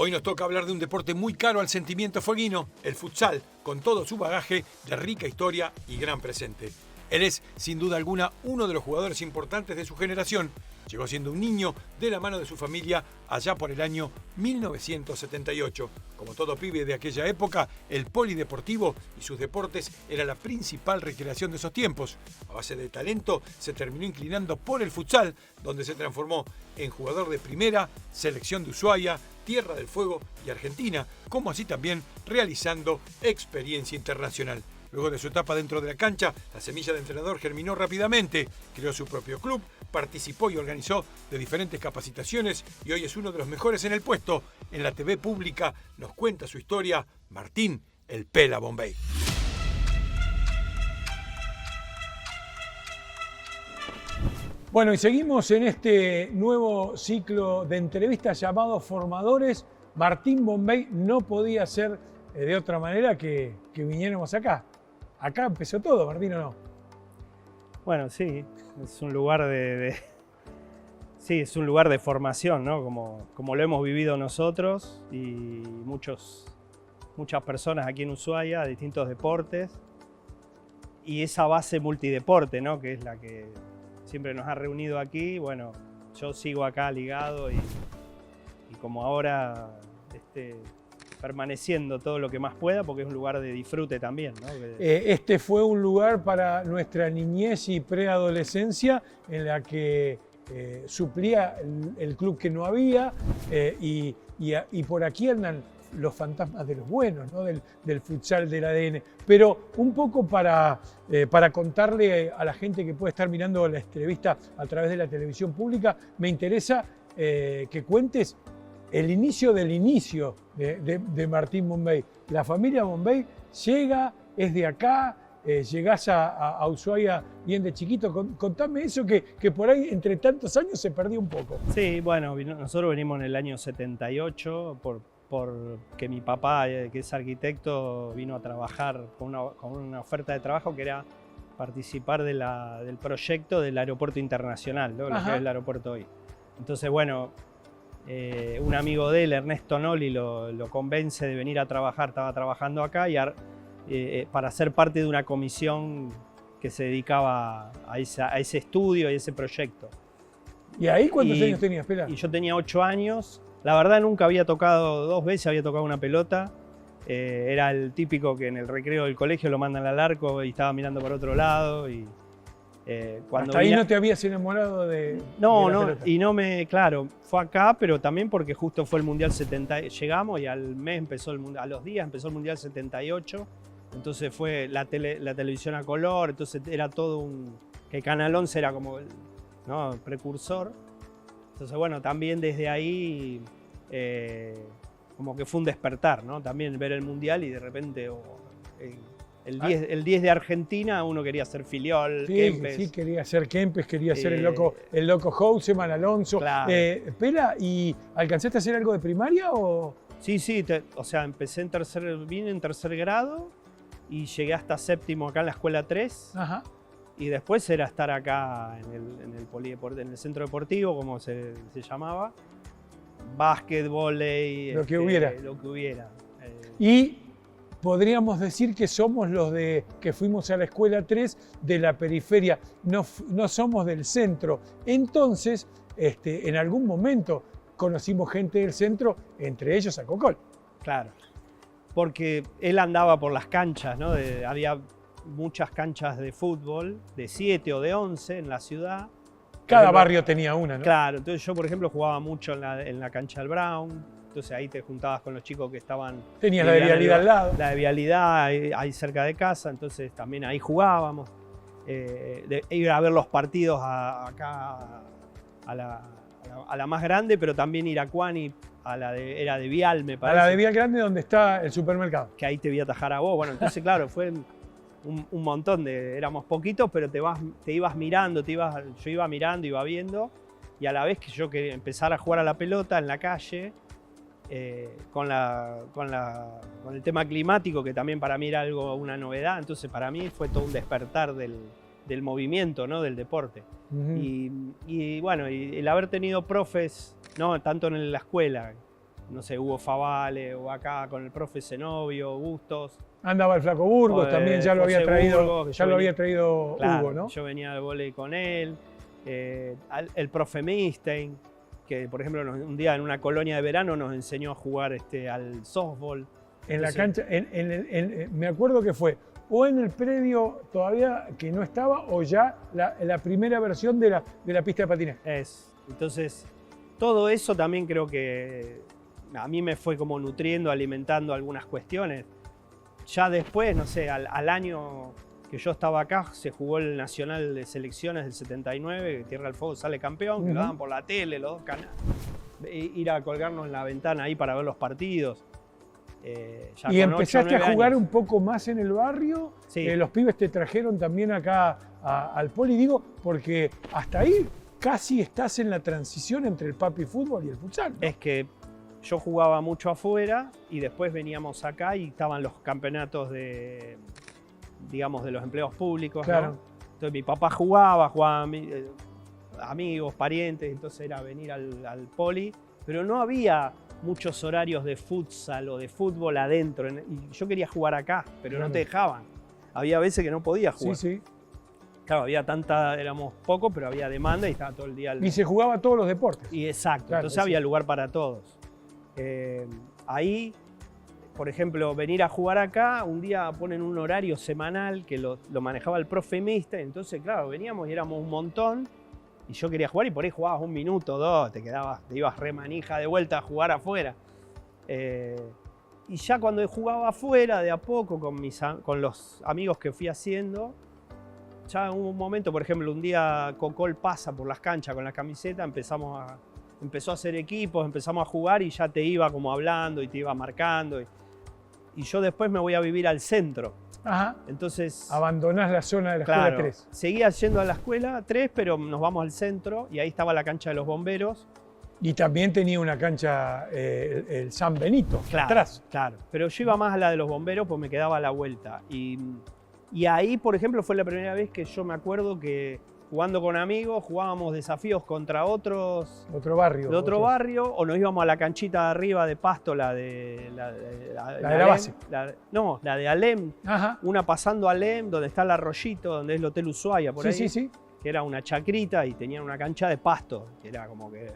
Hoy nos toca hablar de un deporte muy caro al sentimiento fueguino, el futsal, con todo su bagaje de rica historia y gran presente. Él es, sin duda alguna, uno de los jugadores importantes de su generación. Llegó siendo un niño de la mano de su familia allá por el año 1978. Como todo pibe de aquella época, el polideportivo y sus deportes era la principal recreación de esos tiempos. A base de talento, se terminó inclinando por el futsal, donde se transformó en jugador de primera, selección de Ushuaia, Tierra del Fuego y Argentina, como así también realizando experiencia internacional. Luego de su etapa dentro de la cancha, la semilla de entrenador germinó rápidamente, creó su propio club, participó y organizó de diferentes capacitaciones y hoy es uno de los mejores en el puesto. En la TV pública nos cuenta su historia Martín El Pela Bombay. Bueno, y seguimos en este nuevo ciclo de entrevistas llamado Formadores. Martín Bombay no podía ser de otra manera que viniéramos acá. Acá empezó todo, Martín, ¿o no? Bueno, sí, es un lugar sí, es un lugar de formación, ¿no? Como lo hemos vivido nosotros y muchas personas aquí en Ushuaia, de distintos deportes. Y esa base multideporte, ¿no? Que es la que siempre nos ha reunido aquí. Bueno, yo sigo acá ligado y como ahora permaneciendo todo lo que más pueda, porque es un lugar de disfrute también, ¿no? Este fue un lugar para nuestra niñez y preadolescencia en la que suplía el club que no había y por aquí andan los fantasmas de los buenos, ¿no? del futsal, del ADN. Pero un poco para contarle a la gente que puede estar mirando la entrevista a través de la televisión pública, me interesa que cuentes el inicio del inicio de Martín Bombay. La familia Bombay llega, es de acá, llegás a Ushuaia bien de chiquito. Contame eso que por ahí entre tantos años se perdió un poco. Sí, bueno, nosotros venimos en el año 78 porque mi papá, que es arquitecto, vino a trabajar con una oferta de trabajo que era participar del proyecto del aeropuerto internacional, ¿no? Lo que es el aeropuerto hoy. Entonces, bueno, un amigo de él, Ernesto Noli, lo convence de venir a trabajar, estaba trabajando acá, para ser parte de una comisión que se dedicaba a ese estudio y ese proyecto. ¿Y ahí cuántos años tenías? Espera. Y yo tenía 8 años, la verdad nunca había tocado, 2 veces había tocado una pelota, era el típico que en el recreo del colegio lo mandan al arco y estaba mirando para otro lado. Hasta ahí no te habías enamorado de No, la pelota. Y no me, claro, fue acá, pero también porque justo fue el Mundial 70, llegamos y al mes empezó el Mundial, a los días empezó el Mundial 78, entonces fue la televisión a color, entonces era todo que Canal 11 era como el, ¿no?, precursor. Entonces bueno, también desde ahí como que fue un despertar, ¿no? También ver el Mundial y de repente el 10 de Argentina, uno quería ser Filiol, Kempes. Sí, quería ser Kempes, quería ser el loco Houseman, Alonso. Claro. Pela, ¿y alcanzaste a hacer algo de primaria o...? Sí, o sea, vine en tercer grado y llegué hasta séptimo acá en la escuela 3. Ajá. Y después era estar acá en el centro deportivo, como se llamaba. Básquet, vóley, lo que hubiera. Y podríamos decir que somos los que fuimos a la escuela 3 de la periferia, no somos del centro. Entonces, en algún momento conocimos gente del centro, entre ellos a Cocol. Claro, porque él andaba por las canchas, ¿no? Había muchas canchas de fútbol, de 7 o de 11 en la ciudad. Cada barrio tenía una, ¿no? Claro, entonces yo, por ejemplo, jugaba mucho en la cancha del Brown. Entonces ahí te juntabas con los chicos que estaban... Tenías la de Vialidad al lado. La de Vialidad ahí cerca de casa, entonces también ahí jugábamos. Ir a ver los partidos acá a la más grande, pero también ir a Cuani, era de Vial, me parece. A la de Vial Grande, donde está el supermercado. Que ahí te vi atajar a vos. Bueno, entonces claro, fue un montón éramos poquitos, pero te ibas mirando, yo iba mirando, iba viendo, y a la vez que yo quería empezar a jugar a la pelota en la calle, con el tema climático, que también para mí era una novedad, entonces para mí fue todo un despertar del movimiento, ¿no?, del deporte. Y bueno, y el haber tenido profes, ¿no?, tanto en la escuela no sé, Hugo Favale, o acá con el profe Zenobio, Bustos. Andaba el Flaco Burgos, también ya lo había José traído, Burgos, ya lo había traído claro, Hugo, ¿no? Yo venía al vóley con él. El profe Mistein, que por ejemplo un día en una colonia de verano nos enseñó a jugar al softball. En la cancha, me acuerdo que fue o en el predio todavía que no estaba o ya la primera versión de la pista de patinaje. Entonces, todo eso también creo que a mí me fue como nutriendo, alimentando algunas cuestiones. Ya después, no sé, al año que yo estaba acá, se jugó el Nacional de Selecciones del 79, que Tierra del Fuego sale campeón, que lo daban por la tele, los dos canales. Ir a colgarnos en la ventana ahí para ver los partidos. ¿Y empezaste a jugar años. un poco más en el barrio? Sí. Los pibes te trajeron también acá al poli, digo, porque hasta ahí casi estás en la transición entre el papi fútbol y el futsal, ¿no? Es que yo jugaba mucho afuera y después veníamos acá y estaban los campeonatos de, digamos, de los empleados públicos, claro. ¿no? Entonces mi papá jugaba amigos, parientes, entonces era venir al poli, pero no había muchos horarios de futsal o de fútbol adentro. Y yo quería jugar acá, pero no te dejaban. Había veces que no podía jugar. Sí, sí. Claro, éramos pocos, pero había demanda y estaba todo el día. Y se jugaba todos los deportes. Y exacto, claro, entonces había lugar para todos. Ahí, por ejemplo, venir a jugar acá, un día ponen un horario semanal que lo manejaba el profe Mister, entonces claro, veníamos y éramos un montón. Y yo quería jugar y por ahí jugabas 1 minuto, 2, te ibas re manija de vuelta a jugar afuera. Y ya cuando jugaba afuera, de a poco, con los amigos que fui haciendo, ya hubo un momento, por ejemplo, un día Cocol pasa por las canchas con la camiseta, empezó a hacer equipos, empezamos a jugar y ya te iba como hablando y te iba marcando. Y yo después me voy a vivir al centro. Ajá. Entonces, abandonás la zona de la claro, escuela 3. Seguía yendo a la escuela 3, pero nos vamos al centro y ahí estaba la cancha de los bomberos. Y también tenía una cancha, el San Benito, claro, atrás. Claro, pero yo iba más a la de los bomberos porque me quedaba a la vuelta. Y ahí, por ejemplo, fue la primera vez que yo me acuerdo que jugando con amigos jugábamos desafíos contra otros otro barrio, de otro barrio, o nos íbamos a la canchita de arriba de Pasto, la de la base. No, la de Alem. Ajá. Una pasando Alem, donde está el Arroyito, donde es el Hotel Ushuaia, por ahí. Sí. Que era una chacrita y tenía una cancha de pasto, que era como que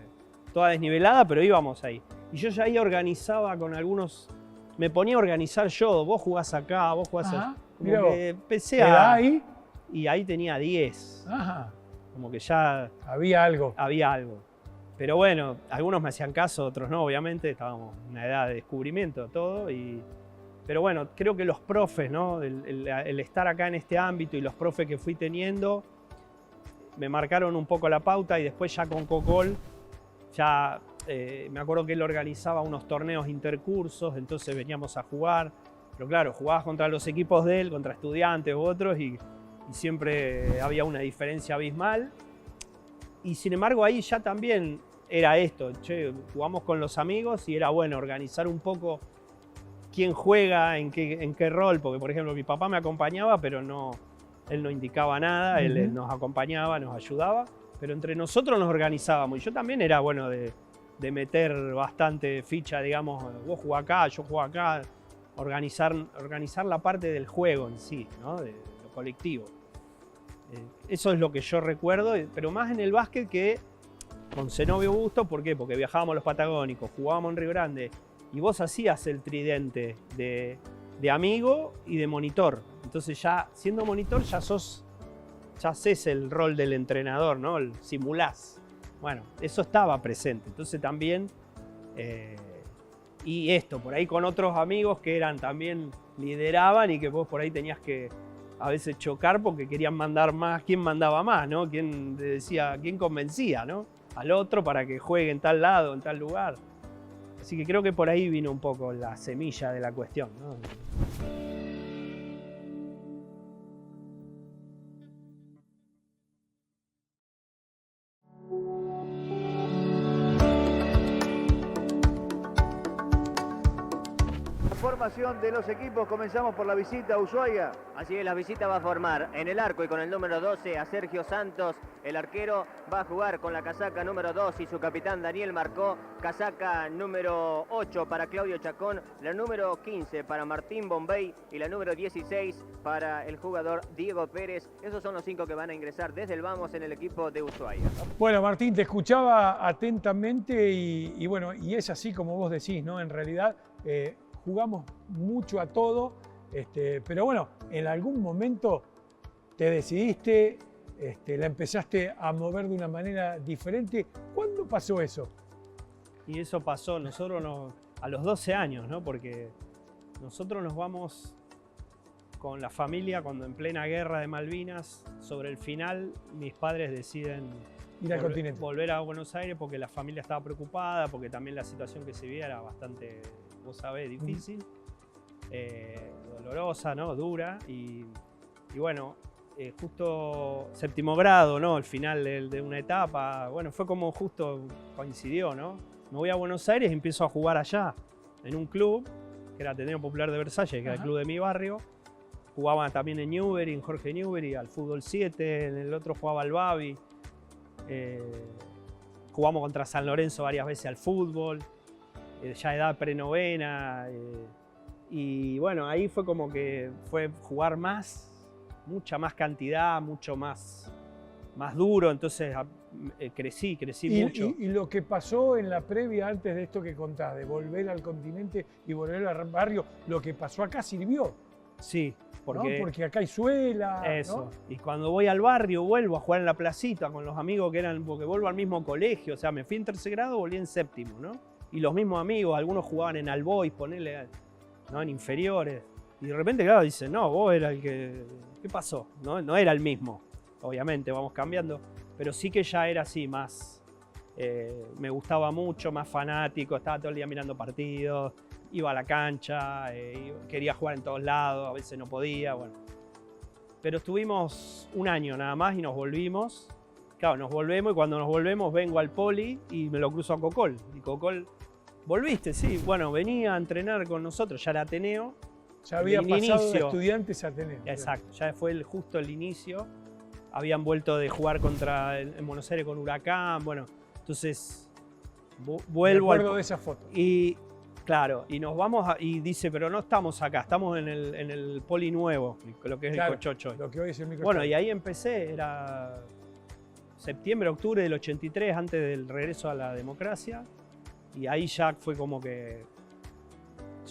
toda desnivelada, pero íbamos ahí. Y yo ya ahí organizaba con algunos, me ponía a organizar yo, vos jugás acá, vos jugás allá. Como que empecé a... ahí? Y ahí tenía 10. Ajá. Como que ya... Había algo. Había algo. Pero bueno, algunos me hacían caso, otros no, obviamente. Estábamos en una edad de descubrimiento, todo. Pero bueno, creo que los profes, ¿no? El estar acá en este ámbito y los profes que fui teniendo me marcaron un poco la pauta y después ya con Cocol, ya me acuerdo que él organizaba unos torneos intercursos, entonces veníamos a jugar. Pero claro, jugabas contra los equipos de él, contra estudiantes u otros y siempre había una diferencia abismal. Y sin embargo ahí ya también era esto, jugamos con los amigos y era bueno organizar un poco quién juega, en qué rol, porque por ejemplo mi papá me acompañaba, pero él no indicaba nada, él nos acompañaba, nos ayudaba, pero entre nosotros nos organizábamos y yo también era bueno de meter bastante ficha, digamos, vos jugás acá, yo juego acá, organizar la parte del juego en sí, ¿no? De lo colectivo. Eso es lo que yo recuerdo, pero más en el básquet que con Zenobio Bustos. ¿Por qué? Porque viajábamos a los Patagónicos, jugábamos en Río Grande y vos hacías el tridente de amigo y de monitor. Entonces ya siendo monitor ya haces el rol del entrenador, ¿no? Simulás. Bueno, eso estaba presente. Entonces también, y esto, por ahí con otros amigos que también lideraban y que vos por ahí tenías que a veces chocar porque querían mandar más, quién mandaba más, ¿no? Quién convencía, ¿no? Al otro para que juegue en tal lado, en tal lugar. Así que creo que por ahí vino un poco la semilla de la cuestión, ¿no? Formación de los equipos, comenzamos por la visita a Ushuaia. Así es, la visita va a formar en el arco y con el número 12 a Sergio Santos. El arquero va a jugar con la casaca número 2 y su capitán Daniel Marcó. Casaca número 8 para Claudio Chacón, la número 15 para Martín Bombay y la número 16 para el jugador Diego Pérez. Esos son los 5 que van a ingresar desde el vamos en el equipo de Ushuaia. Bueno, Martín, te escuchaba atentamente y bueno, y es así como vos decís, ¿no? En realidad jugamos mucho a todo, pero bueno, en algún momento te decidiste, la empezaste a mover de una manera diferente. ¿Cuándo pasó eso? Y eso pasó, nosotros a los 12 años, ¿no? Porque nosotros nos vamos con la familia cuando en plena guerra de Malvinas, sobre el final, mis padres deciden Ir al continente. Volver a Buenos Aires porque la familia estaba preocupada, porque también la situación que se vivía era bastante, vos sabés, difícil, dolorosa, ¿no? Dura. Y bueno, justo séptimo grado, ¿no? El final de una etapa, bueno, fue como justo coincidió, ¿no? Me voy a Buenos Aires y empiezo a jugar allá, en un club, que era Ateneo Popular de Versalles, que era el club de mi barrio. Jugaba también en Newbery, en Jorge Newbery, al fútbol 7, en el otro jugaba al Babi. Jugamos contra San Lorenzo varias veces al fútbol, ya edad prenovena. Y bueno, ahí fue como que fue jugar más, mucha más cantidad, mucho más duro, entonces crecí mucho. Y lo que pasó en la previa, antes de esto que contás, de volver al continente y volver al barrio, lo que pasó acá sirvió. Sí, porque, ¿no? Porque acá hay suela. Eso. ¿no? Y cuando voy al barrio, vuelvo a jugar en la placita con los amigos que eran, porque vuelvo al mismo colegio, o sea, me fui en tercer grado, volví en séptimo, ¿no? Y los mismos amigos, algunos jugaban en Albois, ponele, ¿no? En inferiores. Y de repente, claro, dicen, no, vos era el que... ¿Qué pasó? No era el mismo. Obviamente, vamos cambiando. Pero sí que ya era así, más... me gustaba mucho, más fanático, estaba todo el día mirando partidos, iba a la cancha, quería jugar en todos lados, a veces no podía, bueno. Pero estuvimos un año nada más y nos volvimos. Claro, nos volvemos y cuando nos volvemos vengo al Poli y me lo cruzo a Cocol. Y Cocol, ¿volviste? Sí, bueno, venía a entrenar con nosotros, ya era Ateneo. Ya había pasado de Estudiantes a Ateneo. Exacto, ya fue justo el inicio. Habían vuelto de jugar en Buenos Aires con Huracán, bueno, entonces vuelvo al... Me acuerdo de esa foto. Y claro, y nos vamos y dice, pero no estamos acá, estamos en el Poli nuevo, lo que es claro, el Cochocho. Lo que hoy es el micro. Bueno, y ahí empecé, era septiembre, octubre del 83, antes del regreso a la democracia, y ahí ya fue como que...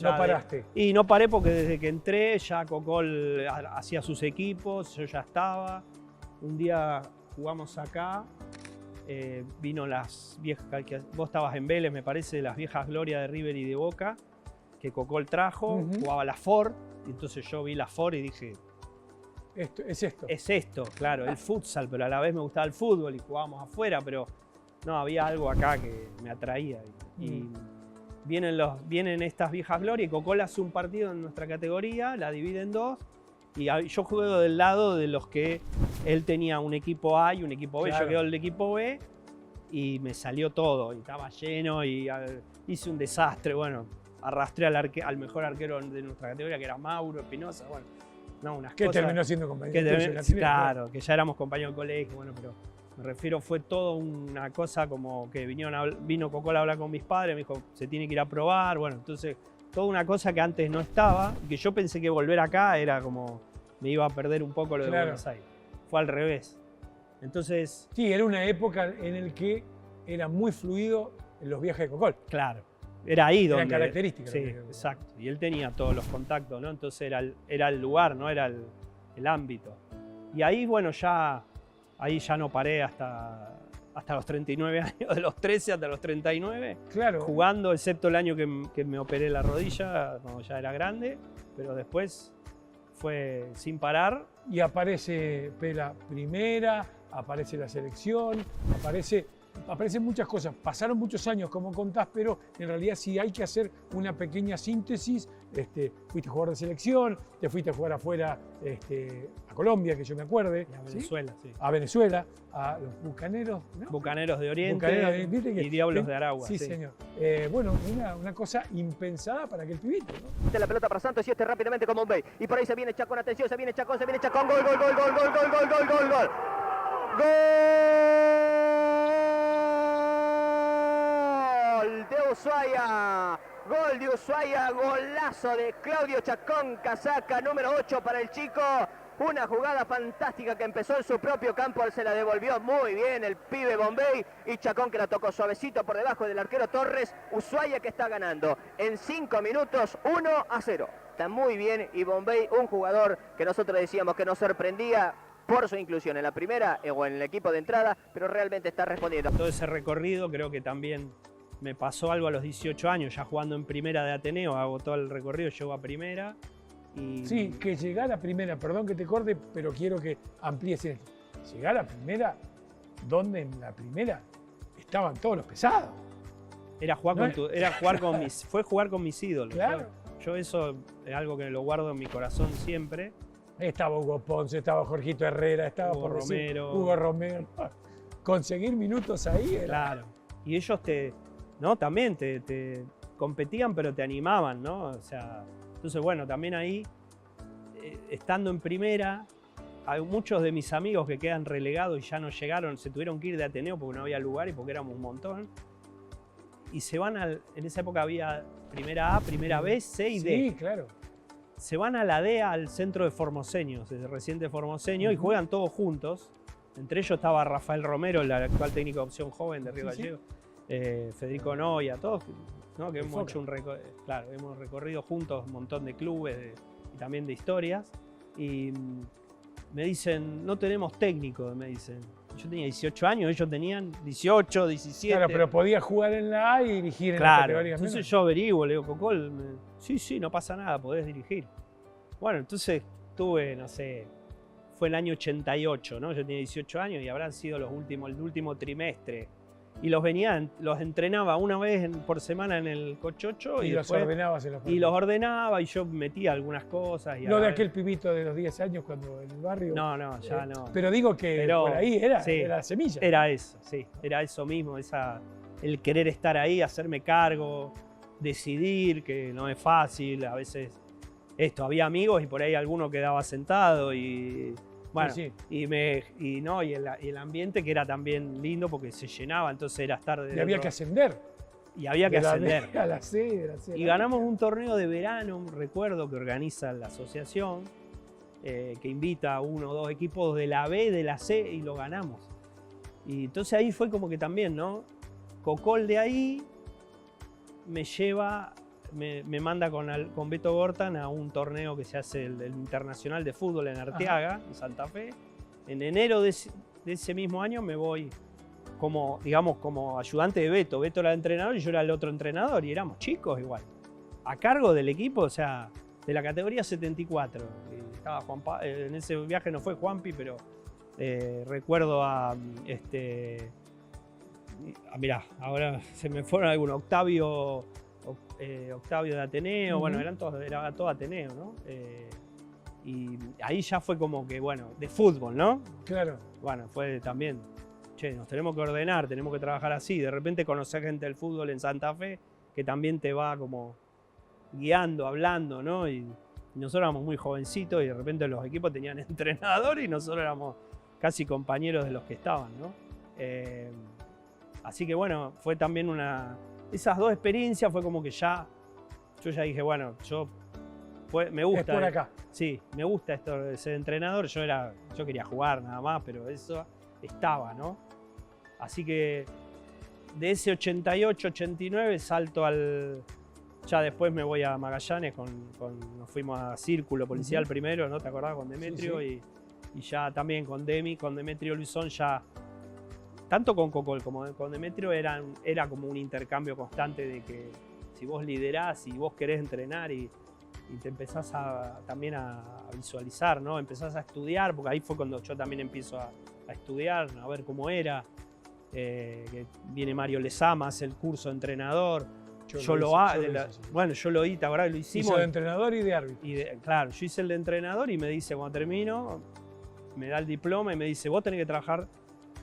No paraste. Y no paré porque desde que entré ya Cocol hacía sus equipos, yo ya estaba. Un día jugamos acá, vino las viejas, vos estabas en Vélez, me parece, las viejas glorias de River y de Boca, que Cocol trajo, jugaba la Ford, y entonces yo vi la Ford y dije... Es esto. Es esto, claro, el futsal, pero a la vez me gustaba el fútbol y jugábamos afuera, pero no, había algo acá que me atraía. Y vienen estas viejas glorias y Cocol hace un partido en nuestra categoría, la divide en dos, y yo juego del lado de los que él tenía un equipo A y un equipo B. Claro. Yo quedo el equipo B y me salió todo. Y estaba lleno y hice un desastre. Bueno, arrastré al mejor arquero de nuestra categoría, que era Mauro Espinosa. Bueno, no, unas cosas... Que terminó siendo compañero. Claro, que ya éramos compañeros de colegio. Bueno, pero me refiero, fue todo una cosa como que vino Cocol a hablar con mis padres, me dijo, se tiene que ir a probar. Bueno, entonces... Toda una cosa que antes no estaba y que yo pensé que volver acá era como me iba a perder un poco lo de Buenos Aires. Fue al revés. Entonces... Sí, era una época en la que era muy fluido en los viajes de Cocol. Claro, era ahí donde... Eran características. Sí, exacto. Y él tenía todos los contactos, ¿no? Entonces era el lugar, ¿no? Era el ámbito. Y ahí, bueno, ahí ya no paré hasta los 39 años, de los 13 hasta los 39, claro, jugando, excepto el año que me operé la rodilla, cuando ya era grande, pero después fue sin parar. Y aparece Pela Primera, aparece la selección, aparece aparecen muchas cosas. Pasaron muchos años, como contás, pero en realidad sí hay que hacer una pequeña síntesis. Fuiste jugador de selección, te fuiste a jugar afuera a Colombia, que yo me acuerde. Y a Venezuela, sí. A Venezuela, a los Bucaneros, ¿no? Bucaneros de Oriente ¿viste y Diablos de Aragua. Sí, señor. Bueno, una cosa impensada para aquel pibito, ¿no? De la pelota para Santos y rápidamente con Bombay. Y por ahí se viene Chacón, atención, se viene Chacón. Gol, gol, gol, gol, gol, gol, gol, gol, gol, gol, gol. ¡Gol de Ushuaia! Gol de Ushuaia, golazo de Claudio Chacón, casaca número 8 para el chico. Una jugada fantástica que empezó en su propio campo, se la devolvió muy bien el pibe Bombay y Chacón que la tocó suavecito por debajo del arquero Torres. Ushuaia que está ganando en 5 minutos 1-0. Está muy bien y Bombay, un jugador que nosotros decíamos que nos sorprendía por su inclusión en la primera o en el equipo de entrada, pero realmente está respondiendo. Todo ese recorrido creo que también me pasó algo a los 18 años, ya jugando en primera de Ateneo, hago todo el recorrido, llego a primera. Y... Sí, que llegar a primera, perdón que te corte, pero quiero que amplíes esto. Llegar a primera, donde en la primera estaban todos los pesados. Era jugar con fue jugar con mis ídolos. Claro. Yo eso es algo que lo guardo en mi corazón siempre. Estaba Hugo Ponce, estaba Jorgito Herrera, estaba Hugo Romero. Conseguir minutos ahí era... Claro. Y ellos también te competían, pero te animaban, ¿no? O sea, entonces, bueno, también ahí, estando en primera, hay muchos de mis amigos que quedan relegados y ya no llegaron, se tuvieron que ir de Ateneo porque no había lugar y porque éramos un montón. Y se van en esa época había primera A, primera B, C y D. Sí, claro. Se van a la D, al centro de Formoseños, de Reciente Formoseño, y juegan todos juntos. Entre ellos estaba Rafael Romero, el actual técnico de Opción Joven de Río Gallegos, Federico Noya, todos, ¿no? Que hemos hecho hemos recorrido juntos un montón de clubes y también de historias. Y me dicen, no tenemos técnico, me dicen. Yo tenía 18 años, ellos tenían 18, 17. Claro, pero podía jugar en la A y dirigir en la categoría entonces menos. yo averiguo, le digo, Cocol, sí, no pasa nada, podés dirigir. Bueno, entonces tuve, no sé, fue el año 88, ¿no? Yo tenía 18 años y habrán sido el último trimestre. Y los entrenaba una vez por semana en el Cochocho. Y los ordenabas en los partidos. Y los ordenaba y yo metía algunas cosas. No de aquel pibito de los 10 años cuando en el barrio. No, ya no. Pero digo que por ahí era la semilla. Era eso, sí. Era eso mismo, el querer estar ahí, hacerme cargo, decidir, que no es fácil. A veces había amigos y por ahí alguno quedaba sentado y... Bueno, sí. Y el ambiente que era también lindo porque se llenaba, entonces era estar de... Y había que ascender. Y había que ascender. A la C, de la C. Y ganamos un torneo de verano, recuerdo, que organiza la asociación, que invita a 1 o 2 equipos de la B, de la C, y lo ganamos. Y entonces ahí fue como que también, ¿no? Cocol de ahí me lleva... Me manda con Beto Gortan a un torneo que se hace el Internacional de Fútbol en Arteaga, en Santa Fe. En enero de ese mismo año me voy como ayudante de Beto. Beto era el entrenador y yo era el otro entrenador y éramos chicos igual. A cargo del equipo, o sea, de la categoría 74. Estaba en ese viaje no fue Juanpi, pero recuerdo mirá, ahora se me fueron algunos, Octavio de Ateneo, bueno, era todo Ateneo, ¿no? Y ahí ya fue como que, bueno, de fútbol, ¿no? Claro. Bueno, fue también, nos tenemos que ordenar, tenemos que trabajar así. De repente conocer gente del fútbol en Santa Fe que también te va como guiando, hablando, ¿no? Y nosotros éramos muy jovencitos y de repente los equipos tenían entrenador y nosotros éramos casi compañeros de los que estaban, ¿no? Así que bueno, fue también esas dos experiencias fue como que yo ya dije, bueno, me gusta. Es por acá. Sí, me gusta esto de ser entrenador. Yo quería jugar nada más, pero eso estaba, ¿no? Así que de ese 88, 89 salto ya después me voy a Magallanes, nos fuimos a Círculo Policial primero, ¿no? ¿Te acordás? Con Demetrio. Sí. Y ya también con Demetrio Luisón ya... Tanto con Cocol como con Demetrio era como un intercambio constante de que si vos liderás y vos querés entrenar y te empezás también a visualizar, ¿no? Empezás a estudiar, porque ahí fue cuando yo también empiezo a estudiar, a ver cómo era. que viene Mario Lezama, hace el curso de entrenador. Bueno, yo lo hice, ahora lo hicimos. Hizo de entrenador y de árbitro. Claro, yo hice el de entrenador y me dice, cuando termino, me da el diploma y me dice, vos tenés que trabajar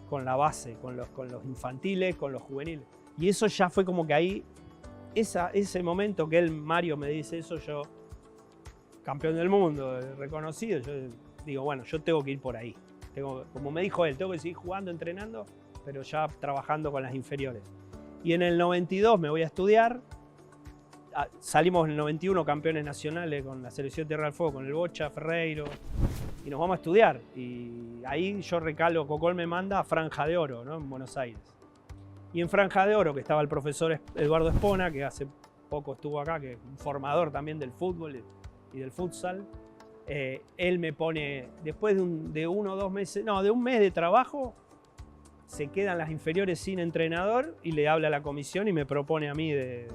con la base, con los infantiles, con los juveniles. Y eso ya fue como que ahí, ese momento que Mario me dice eso, yo, campeón del mundo, reconocido, yo digo, bueno, yo tengo que ir por ahí. Como me dijo él, tengo que seguir jugando, entrenando, pero ya trabajando con las inferiores. Y en el 92 me voy a estudiar. Salimos en el 91 campeones nacionales con la selección Tierra del Fuego, con el Bocha, Ferreiro, y nos vamos a estudiar. Y ahí yo recalo, Cocol me manda a Franja de Oro, ¿no? En Buenos Aires. Y en Franja de Oro, que estaba el profesor Eduardo Espona, que hace poco estuvo acá, que es un formador también del fútbol y del futsal, él me pone, después de 1 o 2 meses, no, de un mes de trabajo, se quedan las inferiores sin entrenador y le habla a la comisión y me propone a mí de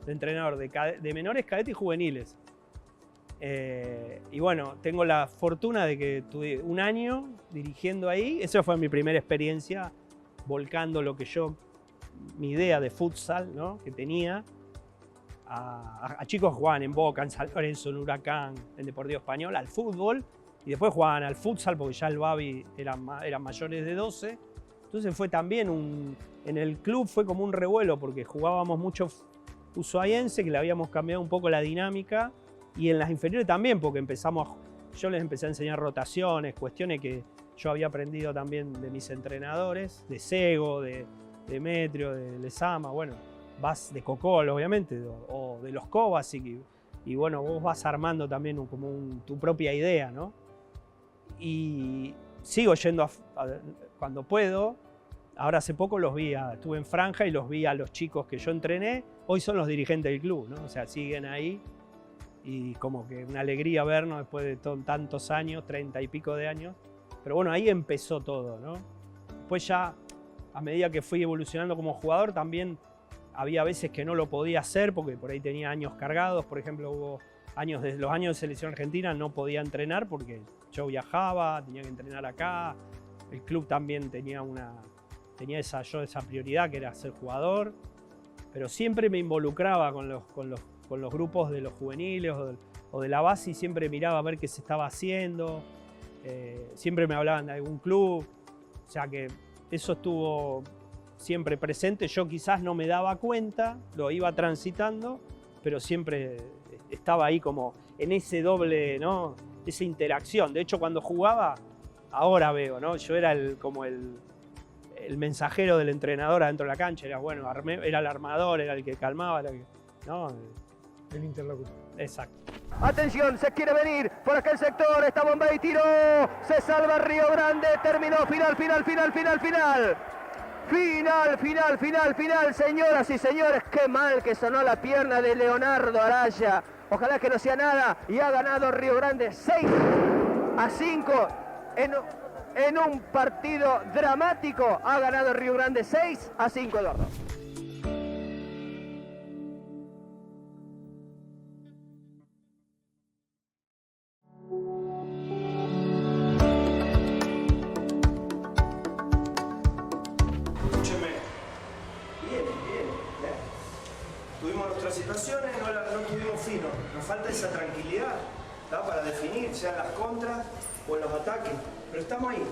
entrenador de menores, cadetes y juveniles. Y bueno, tengo la fortuna de que tuve un año dirigiendo ahí. Esa fue mi primera experiencia, volcando lo que mi idea de futsal, ¿no?, que tenía, a chicos que jugaban en Boca, en San Lorenzo, en Huracán, en Deportivo Español, al fútbol, y después jugaban al futsal porque ya el Babi eran mayores de 12. Entonces fue también en el club fue como un revuelo porque jugábamos mucho ushuaiense, que le habíamos cambiado un poco la dinámica, y en las inferiores también, porque yo les empecé a enseñar rotaciones, cuestiones que yo había aprendido también de mis entrenadores, de Sego, de Demetrio, de Lezama, bueno, vas de Cocol, obviamente, o de los Kovacic, y bueno, vos vas armando también tu propia idea, ¿no? Y sigo yendo cuando puedo. Ahora hace poco estuve en Franja y los vi a los chicos que yo entrené, hoy son los dirigentes del club, ¿no? O sea, siguen ahí y como que una alegría vernos después de tantos años, 30 y pico de años. Pero bueno, ahí empezó todo, ¿no? Después ya, a medida que fui evolucionando como jugador, también había veces que no lo podía hacer porque por ahí tenía años cargados. Por ejemplo, hubo los años de selección argentina no podía entrenar porque yo viajaba, tenía que entrenar acá. El club también tenía esa prioridad que era ser jugador. Pero siempre me involucraba con los grupos de los juveniles o de la base y siempre miraba a ver qué se estaba haciendo. Siempre me hablaban de algún club. O sea que eso estuvo siempre presente. Yo quizás no me daba cuenta, lo iba transitando, pero siempre estaba ahí como en ese doble, ¿no?, esa interacción. De hecho, cuando jugaba, ahora veo, ¿no?, yo era como el mensajero del entrenador adentro de la cancha. Era bueno, era el armador, era el que calmaba, ¿no? El interlocutor. Exacto. Atención, se quiere venir por aquel sector, está Bombay, tiró, se salva Río Grande, terminó, final, señoras y señores, qué mal que sonó la pierna de Leonardo Araya, ojalá que no sea nada, y ha ganado Río Grande 6-5 en un partido dramático, ha ganado Río Grande 6-5, Eduardo. Tuvimos nuestras situaciones, no tuvimos fino. Nos falta esa tranquilidad, ¿tá?, para definir, sean las contras o en los ataques. Pero estamos ahí.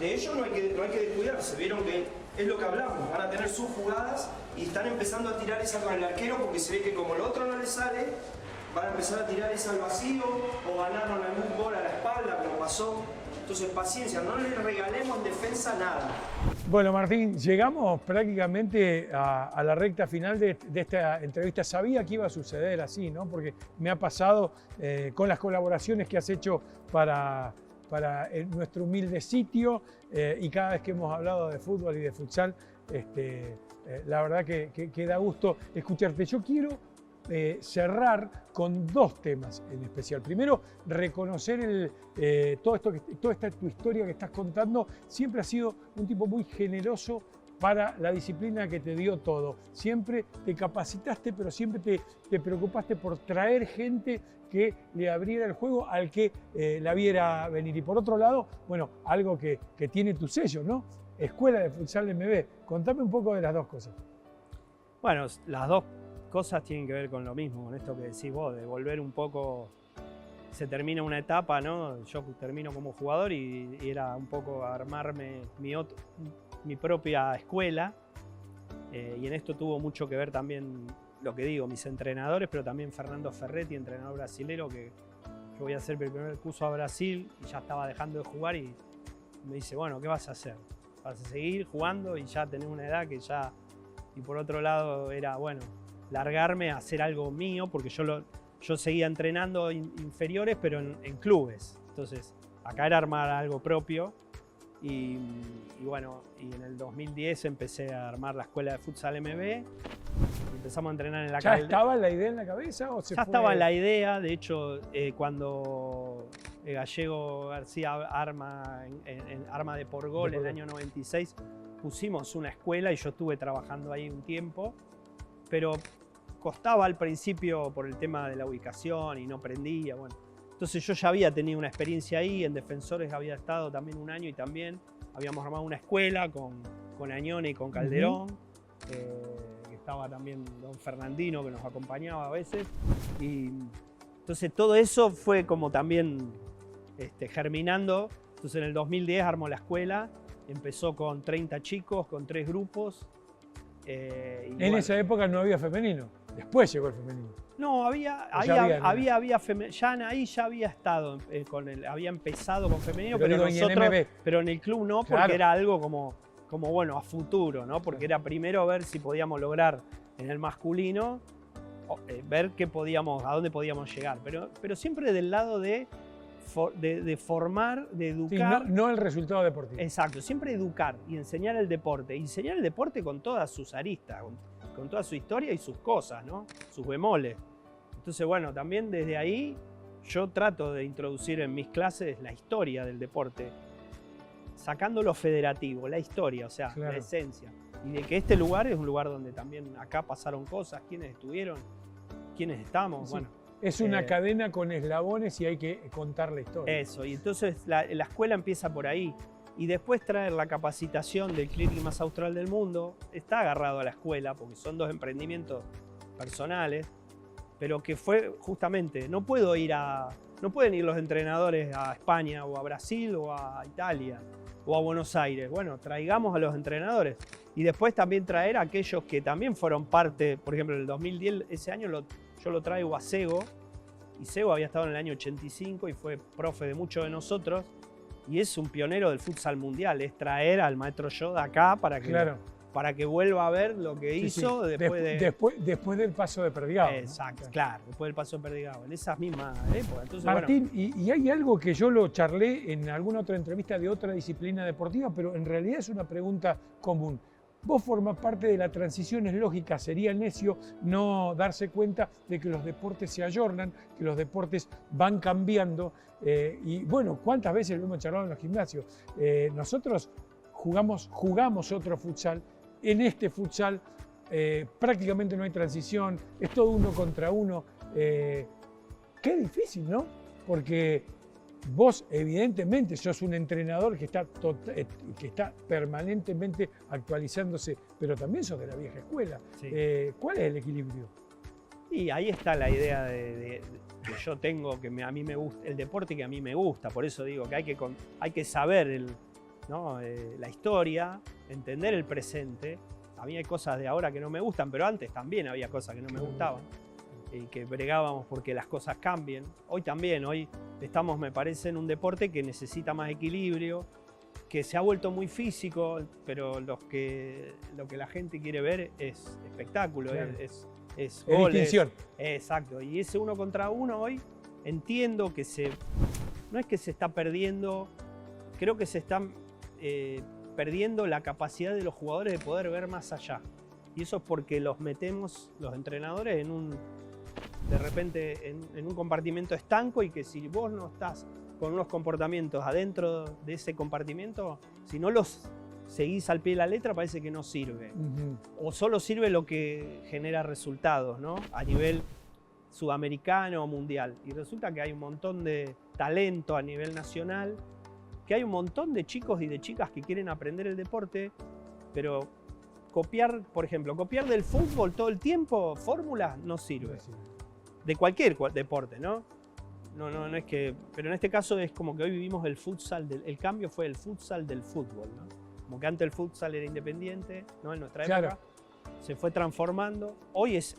De ellos no hay que descuidarse. Vieron que es lo que hablamos. Van a tener sus jugadas y están empezando a tirar esa con el arquero porque se ve que como el otro no le sale, van a empezar a tirar esa al vacío o ganarnos algún gol a la espalda, como pasó. Entonces, paciencia, no les regalemos en defensa nada. Bueno, Martín, llegamos prácticamente a la recta final de esta entrevista. Sabía que iba a suceder así, ¿no? Porque me ha pasado con las colaboraciones que has hecho para nuestro humilde sitio y cada vez que hemos hablado de fútbol y de futsal, la verdad que da gusto escucharte. Yo quiero cerrar con 2 temas en especial. Primero, reconocer toda tu historia que estás contando. Siempre has sido un tipo muy generoso para la disciplina que te dio todo. Siempre te capacitaste, pero siempre te preocupaste por traer gente que le abriera el juego al que la viera venir. Y por otro lado, bueno, algo que tiene tu sello, ¿no? Escuela de Futsal MB. Contame un poco de las dos cosas. Bueno, las dos cosas tienen que ver con lo mismo, con esto que decís vos, de volver un poco. Se termina una etapa, ¿no? Yo termino como jugador y era un poco armarme mi propia escuela. Y en esto tuvo mucho que ver también, lo que digo, mis entrenadores, pero también Fernando Ferretti, entrenador brasilero, que yo voy a hacer mi primer curso a Brasil y ya estaba dejando de jugar y me dice, bueno, ¿qué vas a hacer? ¿Vas a seguir jugando? Y ya tenés una edad que ya... Y por otro lado era, bueno, largarme a hacer algo mío, porque yo seguía entrenando inferiores, pero en clubes. Entonces, acá era armar algo propio. Y bueno, y en el 2010 empecé a armar la escuela de futsal MB. Y empezamos a entrenar en la ¿Ya estaba la idea en la cabeza o se ya fue? estaba la idea. De hecho, cuando Gallego García arma de por gol en el año 96, pusimos una escuela y yo estuve trabajando ahí un tiempo. Pero costaba al principio por el tema de la ubicación y no prendía. Bueno. Entonces yo ya había tenido una experiencia ahí, en Defensores había estado también un año y también habíamos armado una escuela con Añone y con Calderón, que estaba también don Fernandino que nos acompañaba a veces. Y entonces todo eso fue como también germinando. Entonces en el 2010 armó la escuela, empezó con 30 chicos, con 3 grupos. En esa época no había femenino, después llegó el femenino. No, había femenino. Ya ahí ya había estado, había empezado con femenino, pero nosotros, pero en el club no, porque era algo como bueno, a futuro, ¿no? Porque era primero ver si podíamos lograr en el masculino, ver a dónde podíamos llegar, pero siempre del lado de formar, de educar. Sí, no el resultado deportivo. Exacto, siempre educar y enseñar el deporte. Y enseñar el deporte con todas sus aristas, con toda su historia y sus cosas, ¿no? Sus bemoles. Entonces, bueno, también desde ahí yo trato de introducir en mis clases la historia del deporte, sacando lo federativo, la historia, o sea, claro, la esencia. Y de que este lugar es un lugar donde también acá pasaron cosas, quiénes estuvieron, quiénes estamos, sí. Bueno. Es una cadena con eslabones y hay que contar la historia. Eso, y entonces la escuela empieza por ahí. Y después traer la capacitación del clinic más austral del mundo, está agarrado a la escuela, porque son dos emprendimientos personales, pero que fue justamente, no pueden ir los entrenadores a España o a Brasil o a Italia o a Buenos Aires. Bueno, traigamos a los entrenadores. Y después también traer a aquellos que también fueron parte, por ejemplo, en el 2010, ese año yo lo traigo a Sego, y Sego había estado en el año 85 y fue profe de muchos de nosotros, y es un pionero del futsal mundial, es traer al maestro Yoda acá para que vuelva a ver lo que hizo después del paso de Perdigao. Exacto, ¿no? Claro, después del paso de Perdigao, en esas mismas épocas. Entonces, Martín, bueno. y hay algo que yo lo charlé en alguna otra entrevista de otra disciplina deportiva, pero en realidad es una pregunta común. Vos formás parte de la transición, es lógica, sería necio no darse cuenta de que los deportes se ayornan, que los deportes van cambiando. Y bueno, ¿cuántas veces lo hemos charlado en los gimnasios? Nosotros jugamos otro futsal. En este futsal prácticamente no hay transición, es todo uno contra uno. Qué difícil, ¿no? Porque vos evidentemente sos un entrenador que está permanentemente actualizándose, pero también sos de la vieja escuela. Sí. ¿Cuál es el equilibrio? Y ahí está la idea que yo tengo, que a mí me gusta, el deporte que a mí me gusta. Por eso digo que hay que saber la historia, entender el presente. A mí hay cosas de ahora que no me gustan, pero antes también había cosas que no me gustaban. Y que bregábamos porque las cosas cambien. Hoy estamos, me parece, en un deporte que necesita más equilibrio, que se ha vuelto muy físico, pero lo que la gente quiere ver es espectáculo, claro. es goles. Distinción. Exacto, y ese uno contra uno hoy entiendo que no es que se está perdiendo, creo que se está perdiendo la capacidad de los jugadores de poder ver más allá. Y eso es porque los metemos, los entrenadores, de repente en un compartimento estanco, y que si vos no estás con unos comportamientos adentro de ese compartimento, si no los seguís al pie de la letra, parece que no sirve. O solo sirve lo que genera resultados, ¿no? A nivel sudamericano o mundial. Y resulta que hay un montón de talento a nivel nacional que hay un montón de chicos y de chicas que quieren aprender el deporte, pero copiar, por ejemplo, copiar del fútbol todo el tiempo fórmulas no sirve. De cualquier deporte, ¿no? No es que... Pero en este caso es como que hoy vivimos el futsal, el cambio fue el futsal del fútbol, ¿no? Como que antes el futsal era independiente, ¿no? En nuestra época se fue transformando. Hoy es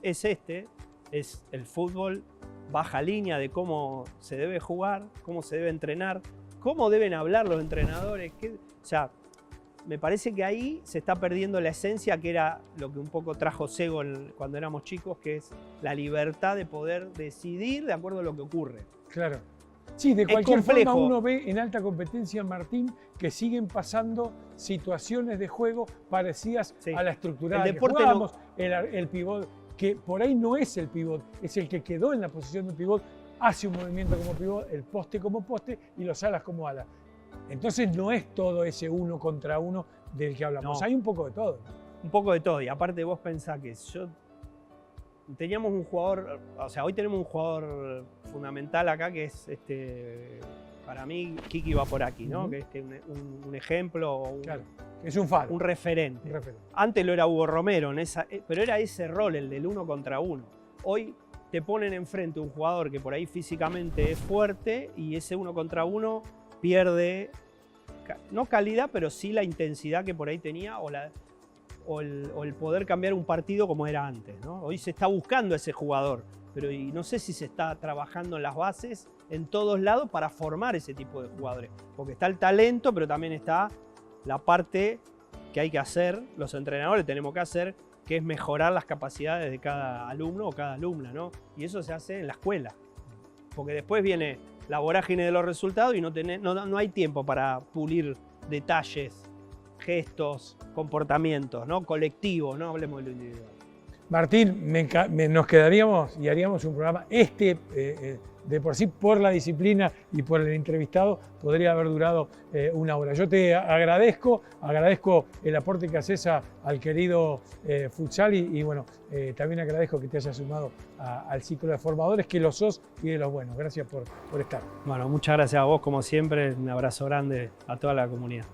el fútbol baja línea de cómo se debe jugar, cómo se debe entrenar, cómo deben hablar los entrenadores. O sea, me parece que ahí se está perdiendo la esencia que era lo que un poco trajo Sego cuando éramos chicos, que es la libertad de poder decidir de acuerdo a lo que ocurre. Claro. Sí, de cualquier forma uno ve en alta competencia, Martín, que siguen pasando situaciones de juego parecidas a la estructurada que jugábamos, el pivot, que por ahí no es el pivot, es el que quedó en la posición de pivot, hace un movimiento como pivot, el poste como poste y los alas como alas. Entonces no es todo ese 1 contra 1 del que hablamos, hay un poco de todo. Un poco de todo, y aparte vos pensás que teníamos un jugador, o sea, hoy tenemos un jugador fundamental acá que es, para mí, Kiki Vaporaki, ¿no? Que es un ejemplo, es un faro. Un referente. Antes lo era Hugo Romero, pero era ese rol, el del 1 contra 1. Hoy te ponen enfrente un jugador que por ahí físicamente es fuerte y ese 1 contra 1 pierde, no calidad, pero sí la intensidad que por ahí tenía o el poder cambiar un partido como era antes, ¿no? Hoy se está buscando ese jugador, pero no sé si se está trabajando en las bases en todos lados para formar ese tipo de jugadores. Porque está el talento, pero también está la parte que hay que hacer, los entrenadores tenemos que hacer, que es mejorar las capacidades de cada alumno o cada alumna, ¿no? Y eso se hace en la escuela. Porque después viene la vorágine de los resultados y no hay tiempo para pulir detalles, gestos, comportamientos, ¿no? Colectivos, no hablemos de lo individual. Martín, nos quedaríamos y haríamos un programa, de por sí, por la disciplina y por el entrevistado, podría haber durado 1 hora. Yo te agradezco el aporte que haces al querido futsal y bueno, también agradezco que te hayas sumado al ciclo de formadores, que lo sos y de los buenos. Gracias por estar. Bueno, muchas gracias a vos, como siempre, un abrazo grande a toda la comunidad.